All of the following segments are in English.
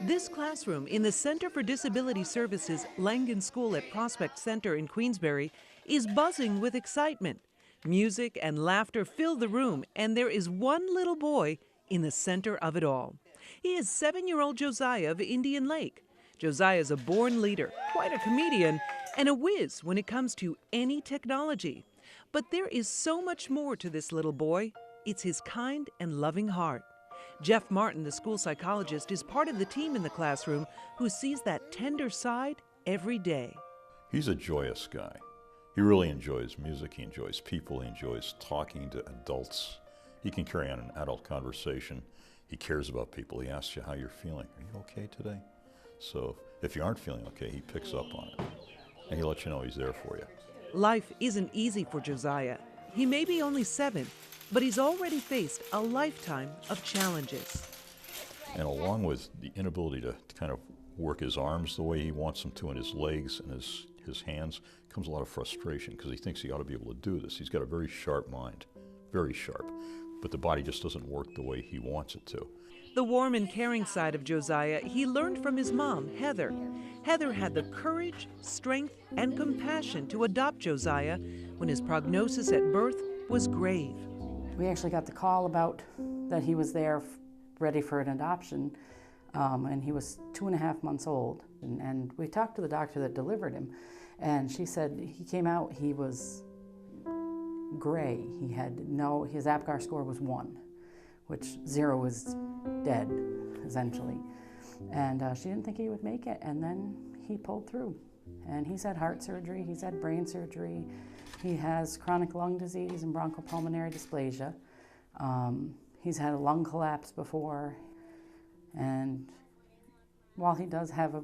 This classroom in the Center for Disability Services Langan School at Prospect Center in Queensbury is buzzing with excitement. Music and laughter fill the room, and there is one little boy in the center of it all. He is 7-year-old Josiah of Indian Lake. Josiah is a born leader, quite a comedian, and a whiz when it comes to any technology. But there is so much more to this little boy. It's his kind and loving heart. Jeff Martin, the school psychologist, is part of the team in the classroom who sees that tender side every day. He's a joyous guy. He really enjoys music, he enjoys people, he enjoys talking to adults. He can carry on an adult conversation. He cares about people. He asks you how you're feeling. Are you okay today? So if you aren't feeling okay, he picks up on it. And he lets you know he's there for you. Life isn't easy for Josiah. He may be only 7, but he's already faced a lifetime of challenges. And along with the inability to kind of work his arms the way he wants them to, and his legs and his hands, comes a lot of frustration because he thinks he ought to be able to do this. He's got a very sharp mind, very sharp, but the body just doesn't work the way he wants it to. The warm and caring side of Josiah he learned from his mom, Heather. Heather had the courage, strength, and compassion to adopt Josiah when his prognosis at birth was grave. We actually got the call about that he was there ready for an adoption, and he was 2.5 months old. And we talked to the doctor that delivered him, and she said he came out, he was gray. His APGAR score was 1, which 0 was dead, essentially. And she didn't think he would make it, and then he pulled through. And he's had heart surgery, he's had brain surgery, he has chronic lung disease and bronchopulmonary dysplasia. He's had a lung collapse before, and while he does have a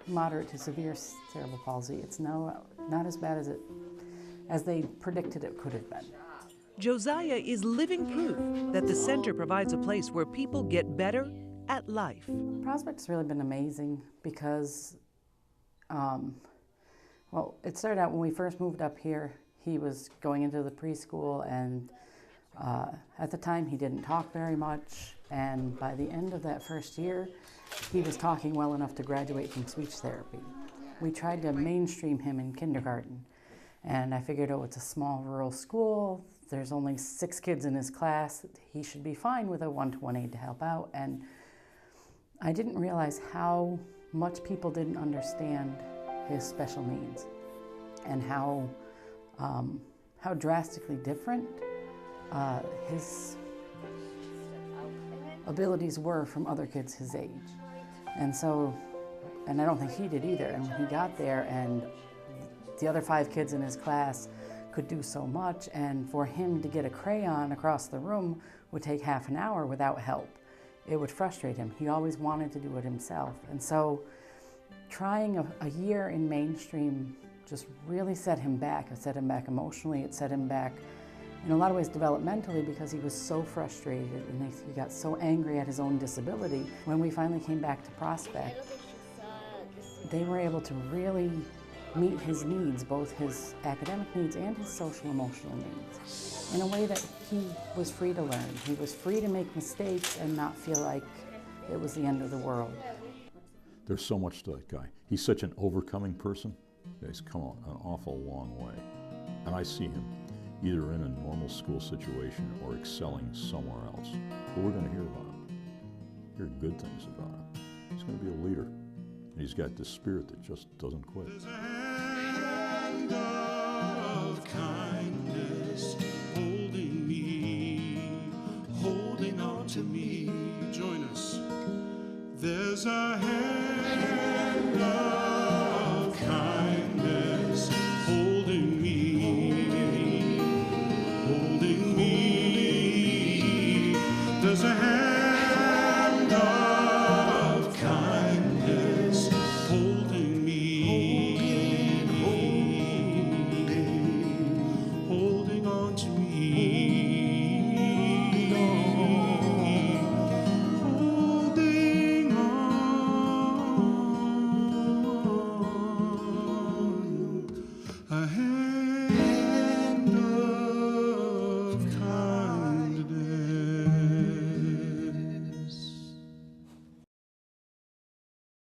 moderate to severe cerebral palsy, it's not as bad as they predicted it could have been. Josiah is living proof that the center provides a place where people get better at life. Prospect's really been amazing because, it started out when we first moved up here. He was going into the preschool, and at the time he didn't talk very much, and by the end of that first year, he was talking well enough to graduate from speech therapy. We tried to mainstream him in kindergarten, and I figured, it's a small rural school, there's only 6 kids in his class, he should be fine with a 1-to-1 aide to help out. And I didn't realize how much people didn't understand his special needs and how drastically different his abilities were from other kids his age. And I don't think he did either. And when he got there, and the other 5 kids in his class could do so much, and for him to get a crayon across the room would take half an hour without help. It would frustrate him. He always wanted to do it himself. And so trying a year in mainstream just really set him back. It set him back emotionally. It set him back in a lot of ways developmentally, because he was so frustrated and he got so angry at his own disability. When we finally came back to Prospect, they were able to really meet his needs, both his academic needs and his social emotional needs, in a way that he was free to learn. He was free to make mistakes and not feel like it was the end of the world. There's so much to that guy. He's such an overcoming person. He's come an awful long way. And I see him either in a normal school situation or excelling somewhere else. But we're going to hear about him, hear good things about him. He's going to be a leader. And he's got this spirit that just doesn't quit. There's a hand of kindness holding me, holding on to me. Join us. There's a hand of